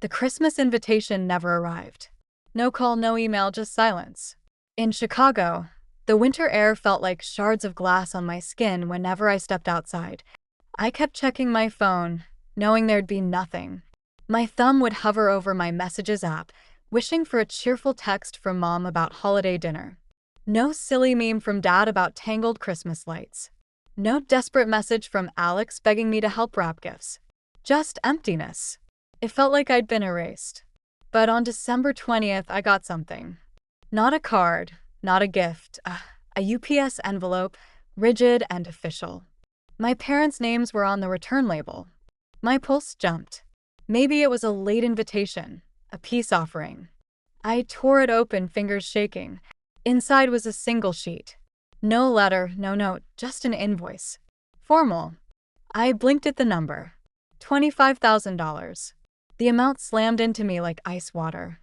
The Christmas invitation never arrived. No call, no email, just silence. In Chicago, the winter air felt like shards of glass on my skin whenever I stepped outside. I kept checking my phone, knowing there'd be nothing. My thumb would hover over my messages app, wishing for a cheerful text from mom about holiday dinner. No silly meme from dad about tangled Christmas lights. No desperate message from Alex begging me to help wrap gifts. Just emptiness. It felt like I'd been erased. But on December 20th, I got something. Not a card, not a gift, a UPS envelope, rigid and official. My parents' names were on the return label. My pulse jumped. Maybe it was a late invitation, a peace offering. I tore it open, fingers shaking. Inside was a single sheet. No letter, no note, just an invoice. Formal. I blinked at the number. $25,000. The amount slammed into me like ice water.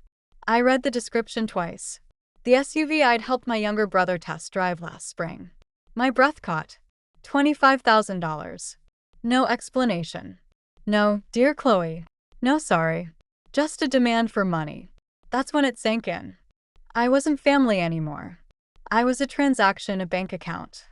I read the description twice. The SUV I'd helped my younger brother test drive last spring. My breath caught. $25,000. No explanation. No, dear Chloe. No sorry. Just a demand for money. That's when it sank in. I wasn't family anymore. I was a transaction, a bank account.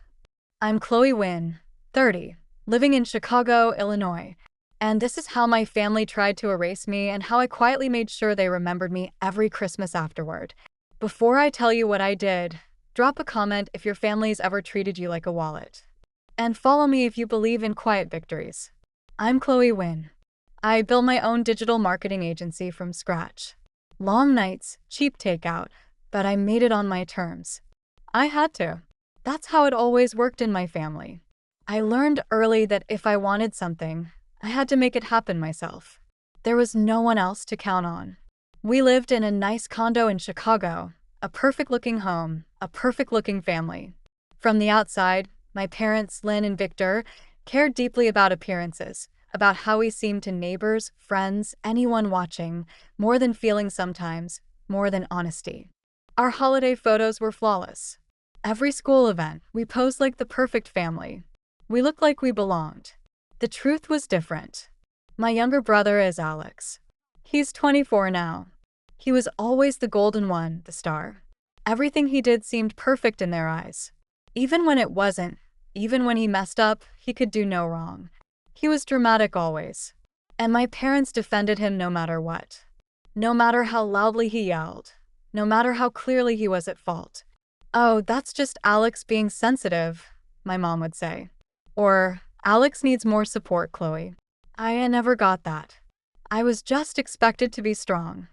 I'm Chloe Wynn, 30, living in Chicago, Illinois. And this is how my family tried to erase me and how I quietly made sure they remembered me every Christmas afterward. Before I tell you what I did, drop a comment if your family's ever treated you like a wallet. And follow me if you believe in quiet victories. I'm Chloe Wynn. I built my own digital marketing agency from scratch. Long nights, cheap takeout, but I made it on my terms. I had to. That's how it always worked in my family. I learned early that if I wanted something, I had to make it happen myself. There was no one else to count on. We lived in a nice condo in Chicago, a perfect-looking home, a perfect-looking family. From the outside, my parents, Lynn and Victor, cared deeply about appearances, about how we seemed to neighbors, friends, anyone watching, more than feeling sometimes, more than honesty. Our holiday photos were flawless. Every school event, we posed like the perfect family. We looked like we belonged. The truth was different. My younger brother is Alex. He's 24 now. He was always the golden one, the star. Everything he did seemed perfect in their eyes. Even when it wasn't, even when he messed up, he could do no wrong. He was dramatic always. And my parents defended him no matter what. No matter how loudly he yelled. No matter how clearly he was at fault. Oh, that's just Alex being sensitive, my mom would say. Or, Alex needs more support, Chloe. I never got that. I was just expected to be strong.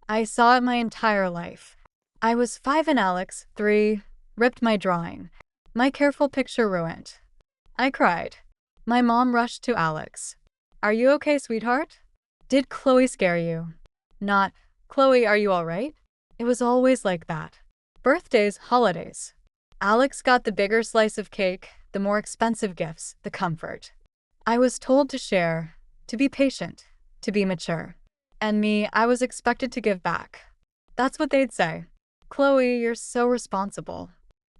I saw it my entire life. I was 5 and Alex, 3, ripped my drawing. My careful picture ruined. I cried. My mom rushed to Alex. Are you okay, sweetheart? Did Chloe scare you? Not, Chloe, are you all right? It was always like that. Birthdays, holidays. Alex got the bigger slice of cake, the more expensive gifts, the comfort. I was told to share, to be patient, to be mature. And me, I was expected to give back. That's what they'd say. Chloe, you're so responsible.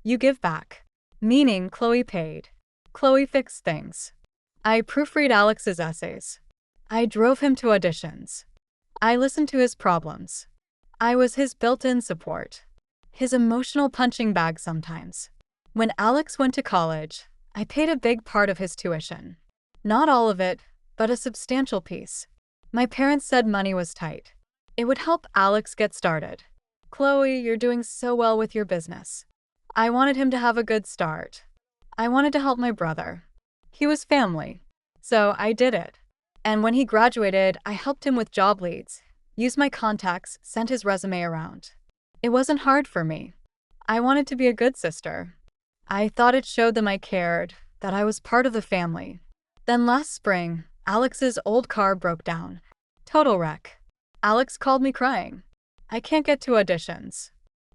You give back. Meaning Chloe paid. Chloe fixed things. I proofread Alex's essays. I drove him to auditions. I listened to his problems. I was his built-in support. His emotional punching bag sometimes. When Alex went to college, I paid a big part of his tuition. Not all of it, but a substantial piece. My parents said money was tight. It would help Alex get started. Chloe, you're doing so well with your business. I wanted him to have a good start. I wanted to help my brother. He was family. So I did it. And when he graduated, I helped him with job leads, used my contacts, sent his resume around. It wasn't hard for me. I wanted to be a good sister. I thought it showed them I cared, that I was part of the family. Then last spring, Alex's old car broke down. Total wreck. Alex called me crying. I can't get to auditions.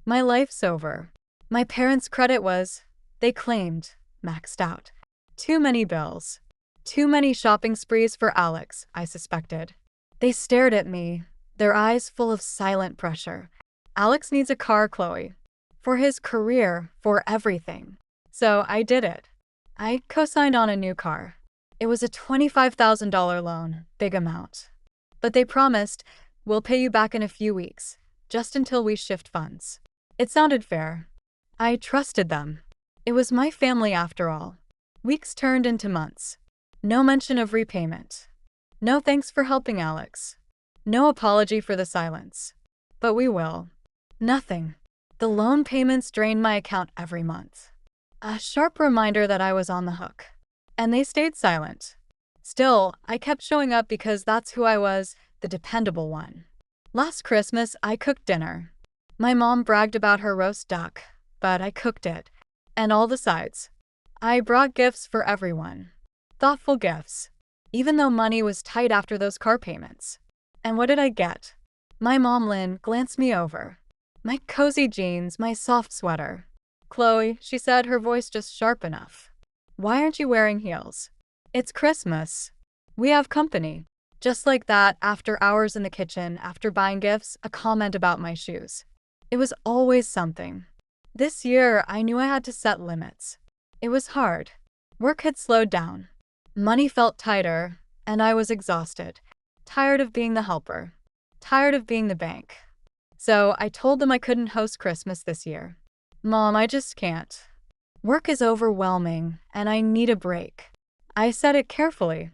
My life's over. My parents' credit was, they claimed, maxed out. Too many bills. Too many shopping sprees for Alex, I suspected. They stared at me, their eyes full of silent pressure. Alex needs a car, Chloe. For his career, for everything. So I did it. I co-signed on a new car. It was a $25,000 loan, big amount. But they promised, We'll pay you back in a few weeks, just until we shift funds. It sounded fair. I trusted them. It was my family after all. Weeks turned into months. No mention of repayment. No thanks for helping Alex. No apology for the silence. But we will. Nothing. The loan payments drained my account every month. A sharp reminder that I was on the hook. And they stayed silent. Still, I kept showing up because that's who I was, the dependable one. Last Christmas, I cooked dinner. My mom bragged about her roast duck, but I cooked it. And all the sides. I brought gifts for everyone. Thoughtful gifts. Even though money was tight after those car payments. And what did I get? My mom Lynn glanced me over. My cozy jeans, my soft sweater. Chloe, she said, her voice just sharp enough. Why aren't you wearing heels? It's Christmas. We have company. Just like that, after hours in the kitchen, after buying gifts, a comment about my shoes. It was always something. This year, I knew I had to set limits. It was hard. Work had slowed down. Money felt tighter, and I was exhausted. Tired of being the helper. Tired of being the bank. So I told them I couldn't host Christmas this year. Mom, I just can't. Work is overwhelming, and I need a break. I said it carefully.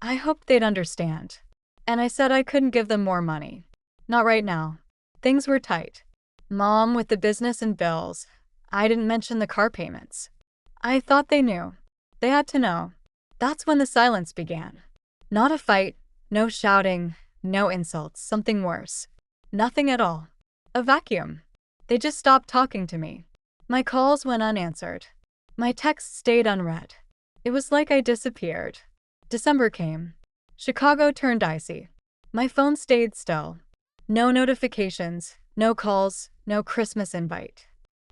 I hoped they'd understand. And I said I couldn't give them more money. Not right now. Things were tight. Mom, with the business and bills. I didn't mention the car payments. I thought they knew. They had to know. That's when the silence began. Not a fight, no shouting, no insults, something worse. Nothing at all. A vacuum. They just stopped talking to me. My calls went unanswered. My texts stayed unread. It was like I disappeared. December came. Chicago turned icy. My phone stayed still. No notifications, no calls, no Christmas invite.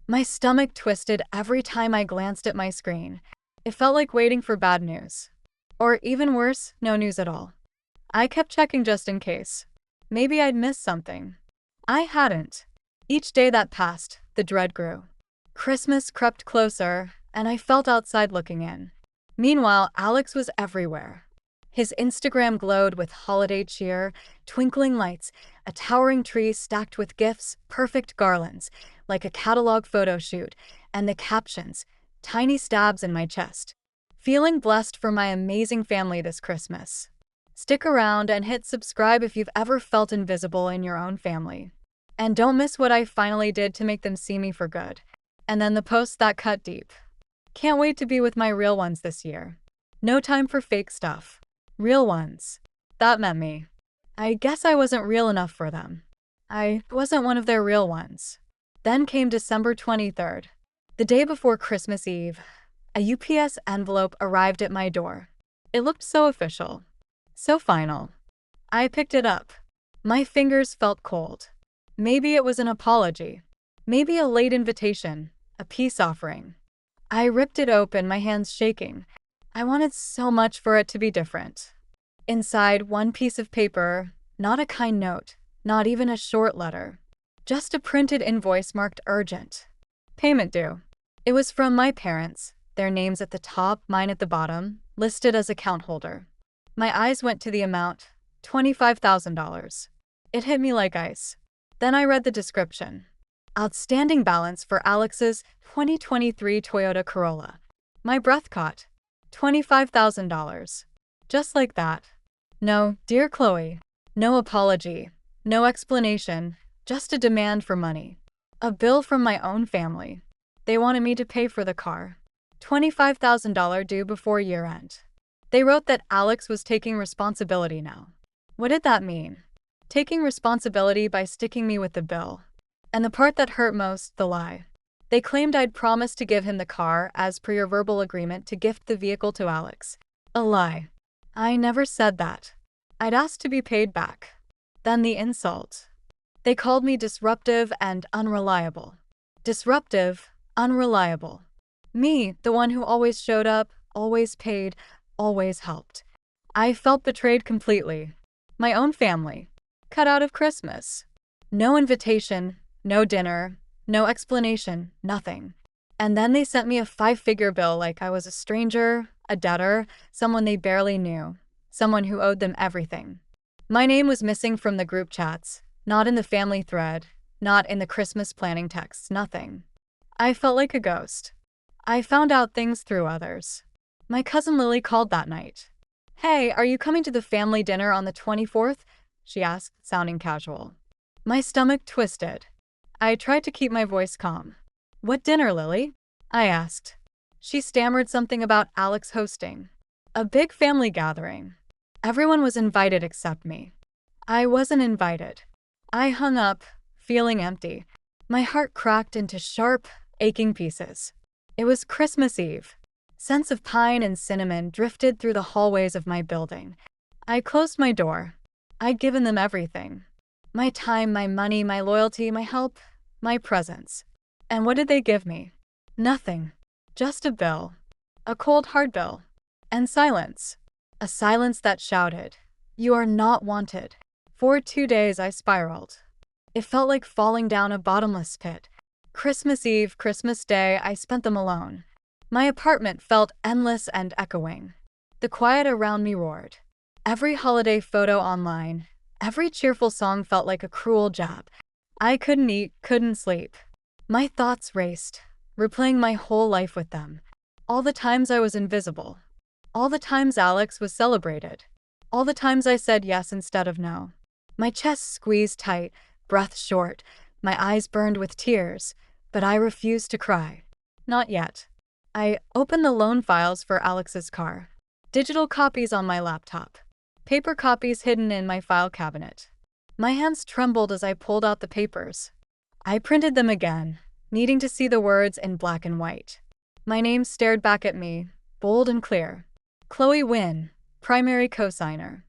My stomach twisted every time I glanced at my screen. It felt like waiting for bad news. Or even worse, no news at all. I kept checking just in case. Maybe I'd missed something. I hadn't. Each day that passed, the dread grew. Christmas crept closer, and I felt outside looking in. Meanwhile, Alex was everywhere. His Instagram glowed with holiday cheer, twinkling lights, a towering tree stacked with gifts, perfect garlands, like a catalog photo shoot, and the captions, tiny stabs in my chest. Feeling blessed for my amazing family this Christmas. Stick around and hit subscribe if you've ever felt invisible in your own family. And don't miss what I finally did to make them see me for good. And then the posts that cut deep. Can't wait to be with my real ones this year. No time for fake stuff. Real ones. That meant me. I guess I wasn't real enough for them. I wasn't one of their real ones. Then came December 23rd. The day before Christmas Eve, a UPS envelope arrived at my door. It looked so official. So final. I picked it up. My fingers felt cold. Maybe it was an apology. Maybe a late invitation. A peace offering. I ripped it open, my hands shaking. I wanted so much for it to be different. Inside, one piece of paper, not a kind note, not even a short letter. Just a printed invoice marked urgent. Payment due. It was from my parents, their names at the top, mine at the bottom, listed as account holder. My eyes went to the amount, $25,000. It hit me like ice. Then I read the description. Outstanding balance for Alex's 2023 Toyota Corolla. My breath caught. $25,000. Just like that. No, dear Chloe. No apology. No explanation. Just a demand for money. A bill from my own family. They wanted me to pay for the car. $25,000 due before year end. They wrote that Alex was taking responsibility now. What did that mean? Taking responsibility by sticking me with the bill. And the part that hurt most, the lie. They claimed I'd promised to give him the car as per your verbal agreement to gift the vehicle to Alex. A lie. I never said that. I'd asked to be paid back. Then the insult. They called me disruptive and unreliable. Disruptive, unreliable. Me, the one who always showed up, always paid, always helped. I felt betrayed completely. My own family. Cut out of Christmas. No invitation, no dinner, no explanation, nothing. And then they sent me a 5-figure bill like I was a stranger, a debtor, someone they barely knew, someone who owed them everything. My name was missing from the group chats, not in the family thread, not in the Christmas planning texts, nothing. I felt like a ghost. I found out things through others. My cousin Lily called that night. "Hey, are you coming to the family dinner on the 24th?" she asked, sounding casual. My stomach twisted. I tried to keep my voice calm. "What dinner, Lily?" I asked. She stammered something about Alex hosting. A big family gathering. Everyone was invited except me. I wasn't invited. I hung up, feeling empty. My heart cracked into sharp, aching pieces. It was Christmas Eve. Scents of pine and cinnamon drifted through the hallways of my building. I closed my door. I'd given them everything. My time, my money, my loyalty, my help, my presence. And what did they give me? Nothing. Just a bill. A cold, hard bill. And silence. A silence that shouted, "You are not wanted." For 2 days I spiraled. It felt like falling down a bottomless pit. Christmas Eve, Christmas Day, I spent them alone. My apartment felt endless and echoing. The quiet around me roared. Every holiday photo online, every cheerful song felt like a cruel jab. I couldn't eat, couldn't sleep. My thoughts raced, replaying my whole life with them. All the times I was invisible. All the times Alex was celebrated. All the times I said yes instead of no. My chest squeezed tight, breath short. My eyes burned with tears, but I refused to cry. Not yet. I opened the loan files for Alex's car. Digital copies on my laptop. Paper copies hidden in my file cabinet. My hands trembled as I pulled out the papers. I printed them again, needing to see the words in black and white. My name stared back at me, bold and clear. Chloe Wynn, primary cosigner.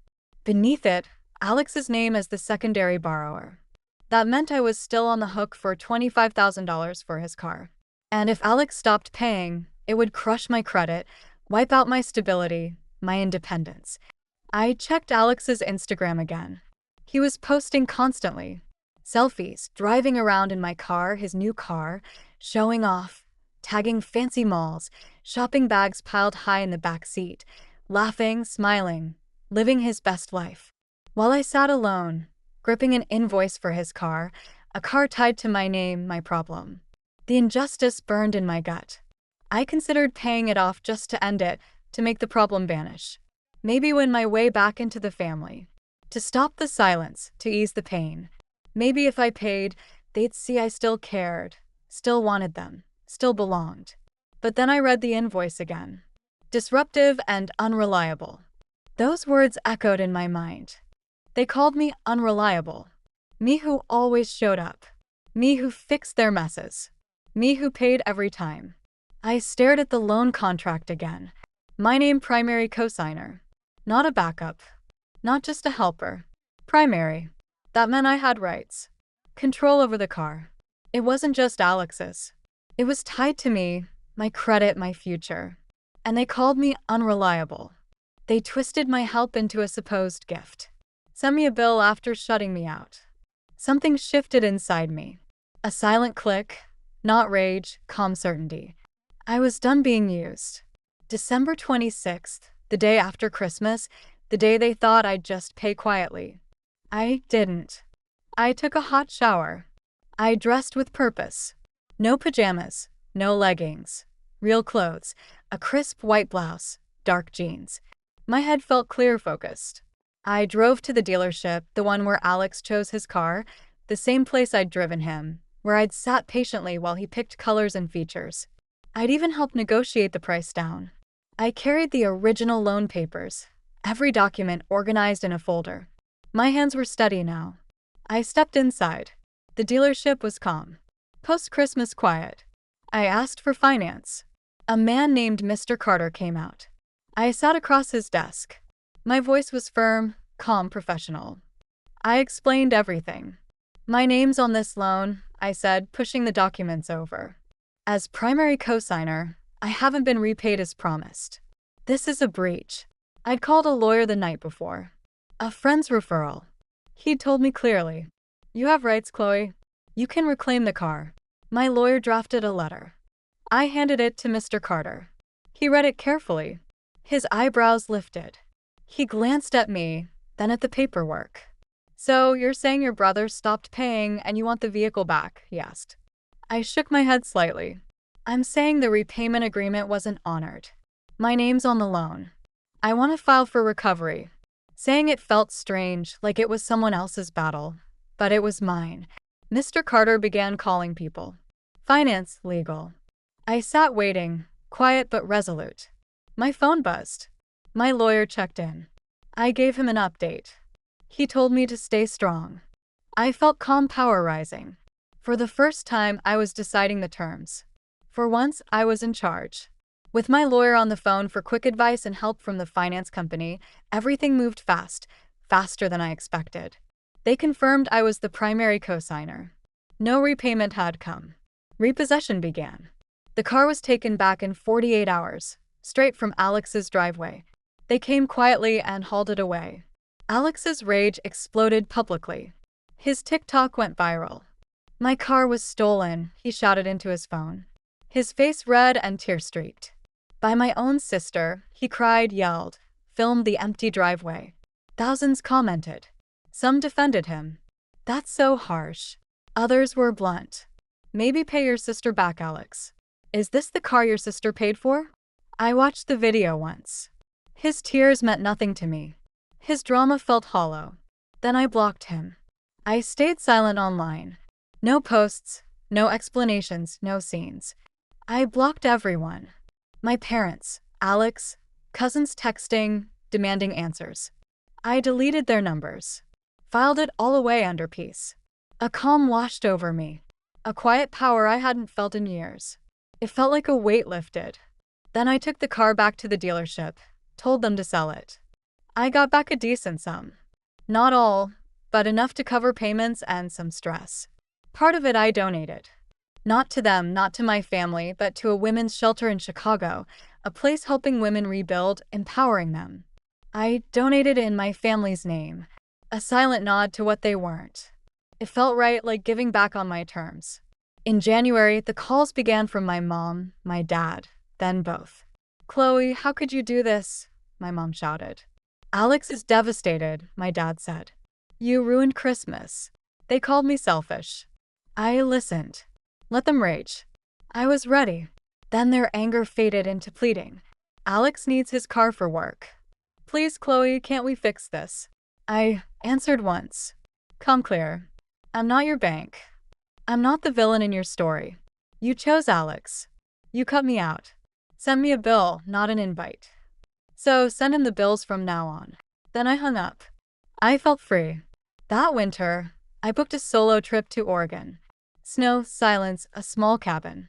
Beneath it, Alex's name as the secondary borrower. That meant I was still on the hook for $25,000 for his car. And if Alex stopped paying, it would crush my credit, wipe out my stability, my independence. I checked Alex's Instagram again. He was posting constantly. Selfies, driving around in my car, his new car, showing off, tagging fancy malls, shopping bags piled high in the back seat, laughing, smiling, living his best life. While I sat alone, gripping an invoice for his car, a car tied to my name, my problem. The injustice burned in my gut. I considered paying it off just to end it, to make the problem vanish. Maybe win my way back into the family. To stop the silence, to ease the pain. Maybe if I paid, they'd see I still cared, still wanted them, still belonged. But then I read the invoice again. Disruptive and unreliable. Those words echoed in my mind. They called me unreliable. Me who always showed up. Me who fixed their messes. Me who paid every time. I stared at the loan contract again. My name primary cosigner. Not a backup. Not just a helper. Primary. That meant I had rights. Control over the car. It wasn't just Alex's. It was tied to me, my credit, my future. And they called me unreliable. They twisted my help into a supposed gift. Sent me a bill after shutting me out. Something shifted inside me. A silent click, not rage, calm certainty. I was done being used. December 26th, the day after Christmas, the day they thought I'd just pay quietly. I didn't. I took a hot shower. I dressed with purpose. No pajamas, no leggings. Real clothes, a crisp white blouse, dark jeans. My head felt clear, focused. I drove to the dealership, the one where Alex chose his car, the same place I'd driven him, where I'd sat patiently while he picked colors and features. I'd even helped negotiate the price down. I carried the original loan papers, every document organized in a folder. My hands were steady now. I stepped inside. The dealership was calm. Post-Christmas quiet. I asked for finance. A man named Mr. Carter came out. I sat across his desk. My voice was firm, calm, professional. I explained everything. My name's on this loan, I said, pushing the documents over. As primary cosigner, I haven't been repaid as promised. This is a breach. I'd called a lawyer the night before. A friend's referral. He'd told me clearly. You have rights, Chloe. You can reclaim the car. My lawyer drafted a letter. I handed it to Mr. Carter. He read it carefully. His eyebrows lifted. He glanced at me, then at the paperwork. So, you're saying your brother stopped paying and you want the vehicle back? He asked. I shook my head slightly. I'm saying the repayment agreement wasn't honored. My name's on the loan. I want to file for recovery. Saying it felt strange, like it was someone else's battle. But it was mine. Mr. Carter began calling people. Finance, legal. I sat waiting, quiet but resolute. My phone buzzed. My lawyer checked in. I gave him an update. He told me to stay strong. I felt calm power rising. For the first time, I was deciding the terms. For once, I was in charge. With my lawyer on the phone for quick advice and help from the finance company, everything moved fast, faster than I expected. They confirmed I was the primary co-signer. No repayment had come. Repossession began. The car was taken back in 48 hours, straight from Alex's driveway. They came quietly and hauled it away. Alex's rage exploded publicly. His TikTok went viral. My car was stolen, he shouted into his phone. His face red and tear-streaked. By my own sister, he cried, yelled, filmed the empty driveway. Thousands commented. Some defended him. That's so harsh. Others were blunt. Maybe pay your sister back, Alex. Is this the car your sister paid for? I watched the video once. His tears meant nothing to me. His drama felt hollow. Then I blocked him. I stayed silent online. No posts, no explanations, no scenes. I blocked everyone. My parents, Alex, cousins texting, demanding answers. I deleted their numbers. Filed it all away under peace. A calm washed over me. A quiet power I hadn't felt in years. It felt like a weight lifted. Then I took the car back to the dealership, told them to sell it. I got back a decent sum. Not all, but enough to cover payments and some stress. Part of it I donated. Not to them, not to my family, but to a women's shelter in Chicago, a place helping women rebuild, empowering them. I donated in my family's name, a silent nod to what they weren't. It felt right, like giving back on my terms. In January, the calls began from my mom, my dad, then both. Chloe, how could you do this? My mom shouted. Alex is devastated, my dad said. You ruined Christmas. They called me selfish. I listened. Let them rage. I was ready. Then their anger faded into pleading. Alex needs his car for work. Please, Chloe, can't we fix this? I answered once. Come clear. I'm not your bank. I'm not the villain in your story. You chose Alex. You cut me out. Send me a bill, not an invite. So send him the bills from now on. Then I hung up. I felt free. That winter, I booked a solo trip to Oregon. Snow, silence, a small cabin.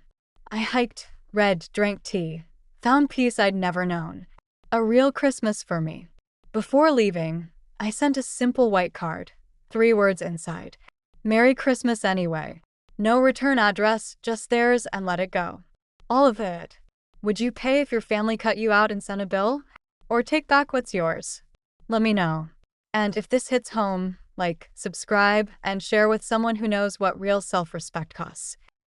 I hiked, read, drank tea, found peace I'd never known. A real Christmas for me. Before leaving, I sent a simple white card, 3 words inside. Merry Christmas anyway. No return address, just theirs and let it go. All of it. Would you pay if your family cut you out and sent a bill? Or take back what's yours? Let me know. And if this hits home, like, subscribe, and share with someone who knows what real self-respect costs.